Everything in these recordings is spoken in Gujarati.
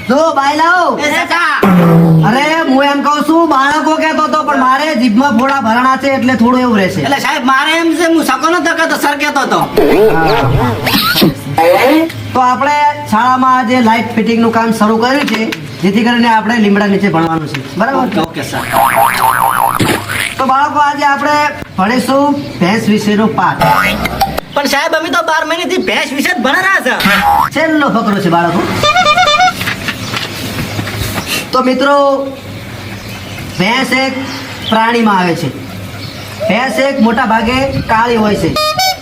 જો બાઈ લાવો. અરે હું એમ કહું છું બાળકો કહેતો હતો પણ મારે જીભમાં ફોડા ભરાણા છે એટલે થોડું એવું રહેશે. એટલે સાહેબ મારે એમ છે હું સકો નતો કહેતો સર કહેતો હતો. તો આપણે શાળામાં જે લાઇટ ફિટિંગ નું કામ શરૂ કર્યું છે જેથી કરીને આપણે લીમડા નીચે ભણવાનું છે બરાબર. Okay sir. તો બાળકો આજે આપણે ભણીશું ભેંસ વિશેનો પાઠ. પણ સાહેબ અમે તો 12 મહિનાથી ભેંસ વિશે જ ભણેલા છે. છેલ્લો ફકરો છે બાળકો. તો મિત્રો ભેંસ એક પ્રાણીમાં આવે છે. ભેંસ એક મોટા ભાગે કાળી હોય છે.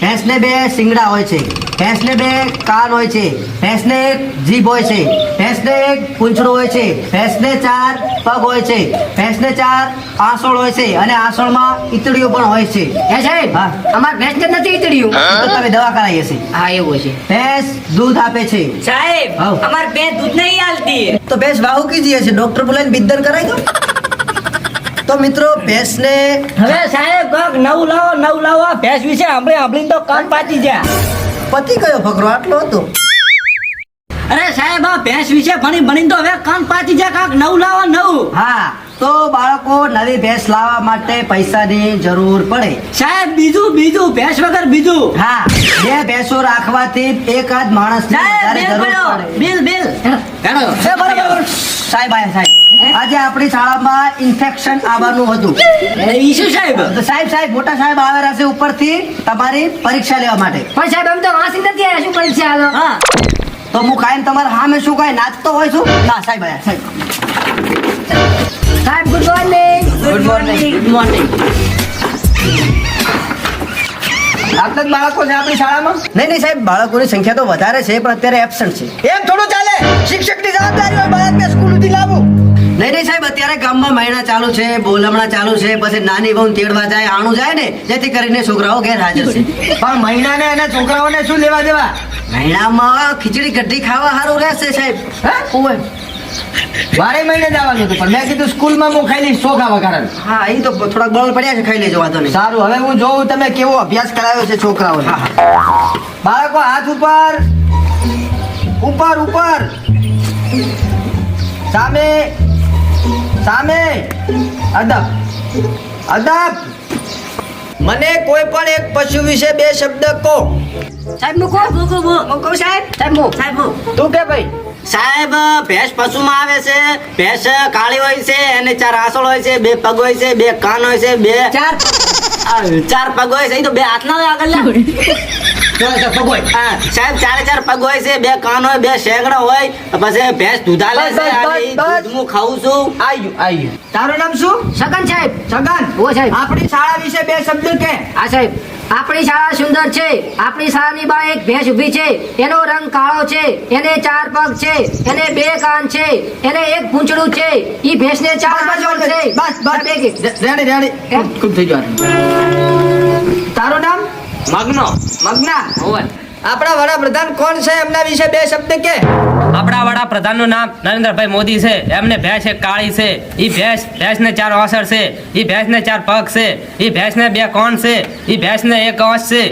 ભેંસને 2 શિંગડા હોય છે. ભેંસને 2 કાન હોય છે. ભેંસને એક જીભ હોય છે. ભેંસને એક પૂંછડું હોય છે. ભેંસને 4 પગ હોય છે. ભેંસને 4 આંસળ હોય છે અને આંસળમાં ઈતળીઓ પણ હોય છે. હે સાહેબ હા. અમાર ભેંસ ને નથી ઈતળ્યું. તો તમે દવા કરાવી હશે. હા એવું છે ભેંસ દૂધ આપે છે. સાહેબ હાઉ. અમાર ભેંસ દૂધ નહીં આલતી. તો ભેંસ વાહુ કીજીએ છે ડોક્ટર બોલાવીને બિદ્દર કરાવી દો. તો મિત્રો ભેંસને હવે સાહેબ કાંક નવું લાવો આ ભેંસ વિશે સાંભળીને તો કાન પાટી ગયા. પતિ કયો ફકરો આટલો હતો. અરે સાહેબ આ ભેંસ વિશે ભણીને તો હવે કાન પાટી જાય. કાંક નવું લાવો નવું. હા તો બાળકો નવી ભેંસ લાવવા માટે પૈસાની જરૂર પડે. સાહેબ બીજું ભેંસ વગર બીજું. હા 2 ભેંસો રાખવાથી એકાદ માણસને વધારે જરૂર પડે. બિલ છે બરાબર. સાહેબ આયા સાહેબ આજે આપણી શાળામાં ઇન્ફેક્શન આવવાનું હતું. ઈશુ સાહેબ તો સાહેબ મોટા સાહેબ આવેલા છે ઉપરથી તમારી પરીક્ષા લેવા માટે. પણ સાહેબ અમે તો વાંચી નથી આવ્યા. શું પરીક્ષા આલો? હા તો હું કાયમ તમારા સામે શું કાંઈ નાચતો હોય છું. ના સાહેબ આયા સાહેબ. સાહેબ good morning. Good morning. Good morning. આટલા જ બાળકો છે આપણી શાળામાં. નહીં સાહેબ બાળકોની સંખ્યા તો વધારે છે પણ અત્યારે એબસન્ટ છે. એમ થોડું ચાલે. શિક્ષકની જવાબદારી હોય બાળકને સ્કૂલથી લાવવું. નહીં સાહેબ અત્યારે ગામમાં મહિના ચાલુ છે, બોલમણા ચાલુ છે, પછી નાની બહુ તેડવા જાય આણું જાય ને જેથી કરીને છોકરાઓ ગેરહાજર છે. પણ મહિનાને અને છોકરાઓને શું લેવા દેવા? મહિનામાં ખીચડી કઢી ખાવા સારું રહેશે સાહેબ. ઓય. બારે મહિને જવાનું હતું પણ મેં કીધું સ્કૂલમાં હું ખાઈ લઈશ ચોખા વગાડે. હા એ તો થોડાક બળ પડ્યા છે ખાઈ લેજો વાંધો નહીં. સારું હવે હું જોઉં તમે કેવો અભ્યાસ કરાવ્યો છે છોકરાઓને. બાળકો હાથ ઉપર ઉપર સામે અદબ. મને કોઈ પણ એક પશુ વિશે 2 શબ્દ કહો. સાહેબ મૂકો સાહેબ તું કે ભાઈ? સાહેબ ભેંસ પશુમાં આવે છે. ભેંસ કાળી હોય છે અને 4 આંસળ હોય છે, 2 પગ હોય છે, 2 કાન હોય છે, 4 પગ હોય છે. એ તો 2 હાથ ના હોય આગળ પગ હોય. હા સાહેબ 4 પગ હોય છે, 2 કાન હોય, 2 શેંગડા હોય. પછી ભેંસ દૂધ આલે છે અને ઈ દૂધ હું ખાઉં છું. આયુ તારું નામ શું? સગન સાહેબ. સગન. ઓ સાહેબ. આપણી શાળા વિશે 2 શબ્દ કે. હા સાહેબ આપણી શાળા સુંદર છે. આપણી શાળાની બહાર એક ભેંસ ઊભી છે. એનો રંગ કાળો છે. એને 4 પગ છે. એને 2 કાન છે. એને એક પૂંછડું છે. ઈ ભેંસને 4 આંસળ છે. બસ રેડી ખૂબ થઈ ગયો. તારું નામ? મગના. આપણા વડાપ્રધાન કોણ છે એમના વિશે 2 શબ્દ કે. આપણા વડાપ્રધાનનું નામ નરેન્દ્રભાઈ મોદી છે. એમને ભેંસ એક કાળી છે. ઈ ભેંસને 4 આંસળ છે. ઈ ભેંસને 4 પગ છે. ઈ ભેંસને 2 કાન છે. ઈ ભેંસને 1 આંખ છે.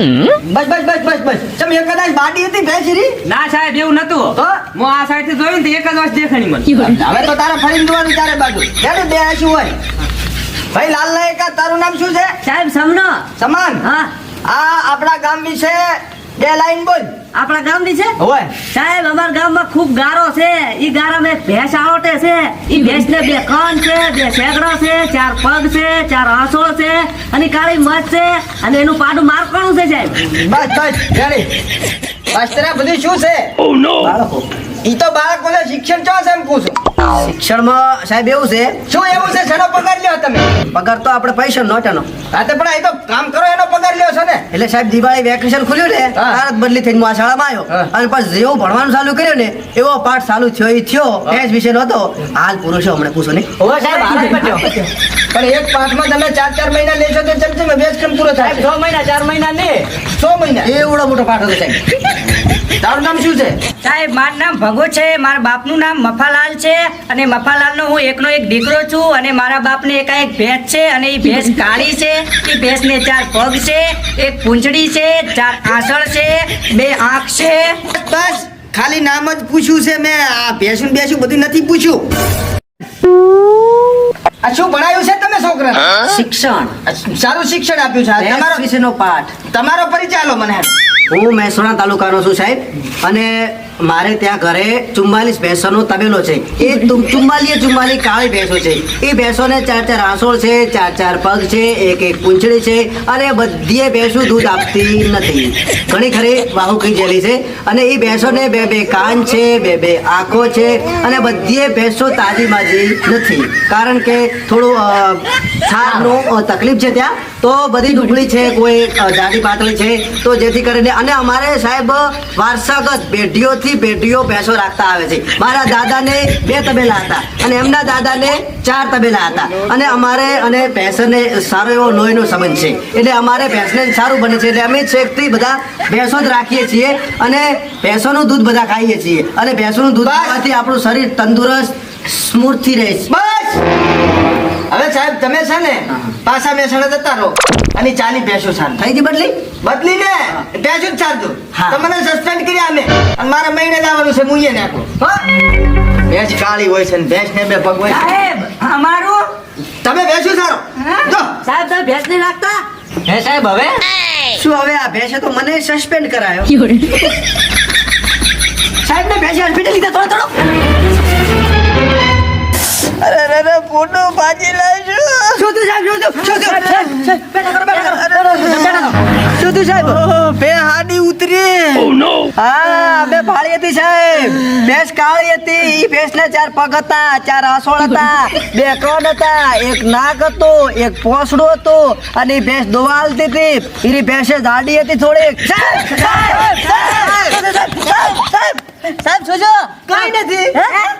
બસ ચમ એક કદાચ બાડી હતી ભેંસરી. ના સાહેબ એવું નતું. તો? હું આ સાઈડ થી જોયું ને તો 1 જ આંખ દેખાણી મને. હવે તો તારે ફરીને જોવાનું ચારે બાજુ. રેડી 2 આંસુ હોય. ભાઈ લાલ નાયકા તારું નામ શું છે? સાહેબ સમનો. સમાન. હા આ આપણા ગામ વિશે 2 લાઈન બોલ. આપણા ગામ ની છે હોય. સાહેબ અમારા ગામમાં ખૂબ ગારો છે. ઈ ગારામાં એક ભેંસ આવટે છે. ઈ ભેંસને 2 કાન છે, 2 શેગડા છે, 4 પગ છે, 4 આંસળ છે અને કાળી મસ્ત છે અને એનું પાડું મારવાનું છે સાહેબ. બસ રેડી. બસ તારા બધું શું છે? બાળકો ઈ તો બાળકોને શિક્ષણ ચો છે એમ પૂછું. શિક્ષણમાં સાહેબ એવું છે શું એવું છે? શેનો પગાર લ્યો તમે? પગાર તો આપણે પૈસા નોટાનો. હા તો પણ એ તો કામ કરો એનો પગાર લ્યો છો ને. એટલે સાહેબ દિવાળી વેકેશન ખુલ્યું ને હા. તરત બદલી થઈને હું આ શાળામાં આવ્યો હા. અને પછી જેવું ભણવાનું ચાલુ કર્યું ને એવો પાઠ ચાલુ થયો એ થયો ભેંસ વિશેનો હતો. હાલ પૂરો છે હમણાં પૂછો નહીં. હોવે સાહેબ હાલ પટ્યો. પણ એક પાઠમાં તમે 4 મહિના લેશો તો ચમ અભ્યાસક્રમ પૂરો થાય? 6 મહિના 4 મહિના ને 6 મહિના. એવડો મોટો પાઠ હતો સાહેબ. તારું નામ શું છે? સાહેબ મારું નામ ભગો છે. મારા બાપનું નામ મફાલાલ છે અને મફાલાલનો હું એકનો એક દીકરો છું અને મારા બાપને એક ભેંસ છે અને એ ભેંસ કાળી છે. એ ભેંસને 4 પગ છે, 1 પૂંછડી છે, 4 આંસળ છે, 2 આંખ છે. બસ ખાલી નામ જ પૂછ્યું છે મેં આ ભેંસું બેસું બધું નથી પૂછ્યું. આ શું ભણાયું છે તમે છોકરાને? શિક્ષણ સારું શિક્ષણ આપ્યું છે. આ ભેંસ તમારો વિશેનો પાઠ. તમારો પરિચય આલો મને. હું મહેસાણા તાલુકાનો છું સાહેબ, અને મારે ત્યાં ઘરે 44 ભેંસોનો તબેલો છે. એ 44 કાળી ભેંસો છે. એ ભેંસોને 4 આંસોળ છે, 4 પગ છે, એક પૂંછડી છે, અને બધી ભેંસો દૂધ આપતી નથી. ઘણી ખરી વાહુકી જેલી છે, અને એ ભેંસોને બે કાન છે, બે આંખો છે, અને બધી ભેંસો તાજી માજી નથી, કારણ કે થોડું થારનું તકલીફ છે ત્યાં, તો બધી ડુબળી છે, કોઈ જાડી પાતળી છે, તો જેથી કરીને. અને અમારે સાહેબ વારસાગત પેઢીઓ ભેંસો રાખતા આવે છે. મારા દાદાને 2 તબેલા હતા, અને એમના દાદાને 4 તબેલા હતા, અને અમારે અને ભેંસને સારો એવો લોહીનો સંબંધ છે, એટલે અમારે ભેંસને સારું બને છે, એટલે અમે છેકથી બધા ભેંસો જ રાખીએ છીએ, અને ભેંસોનું દૂધ બધા ખાઈએ છીએ, અને ભેંસોનું દૂધ ખાવાથી આપણું શરીર તંદુરસ્ત સ્ફૂર્તિ રહે છે. બસ હવે સાહેબ તમે છે ને પાછા મહેસાણા જતા રહો, અને 40 ભેંસો સાર થઈ ગઈ બદલીને ભેંસું જ સારજો. હા. તમને સસ્પેન્ડ કર્યા અમે, અને મારા મહિને જ આવવાનું છે. મુઈએ નાખો ભેંસ કાળી હોય છે ને ભેંસ ને 2 પગ હોય છે. સાહેબ અમારું તમે ભેંસું સારો જો. સાહેબ તમે ભેંસ નહીં રાખતા? હે સાહેબ હવે શું હવે આ ભેંસે તો મને સસ્પેન્ડ કરાયો. સાહેબ ને ભેંસે હોસ્પિટલ લીધા થોડો. અરે ફોટો ભાજી લાવજો. શું થયું સાહેબ? શું થયું? શું થયું સાહેબ? બે હાડી ઉતરી. હા, બે ભાળી હતી સાહેબ. ભેંસ કાળી હતી. ઈ ભેંસને 4 પગ હતા, 4 આંસોળ હતા, 2 કાન હતા, 1 નાક હતું, 1 પોસડું હતું, અને ઈ ભેંસ દોવાલતી હતી. ઈ ભેંસે જાડી હતી થોડીક. સાહેબ સાહેબ સાહેબ સાહેબ સાહેબ સાહેબ જોજો. કઈ નથી.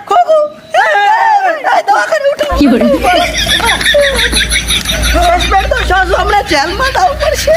ખોખું. દવાખાને ઉઠો. સસ્પેન્ડ તો છો હમણાં જેલમાં જવું પડશે.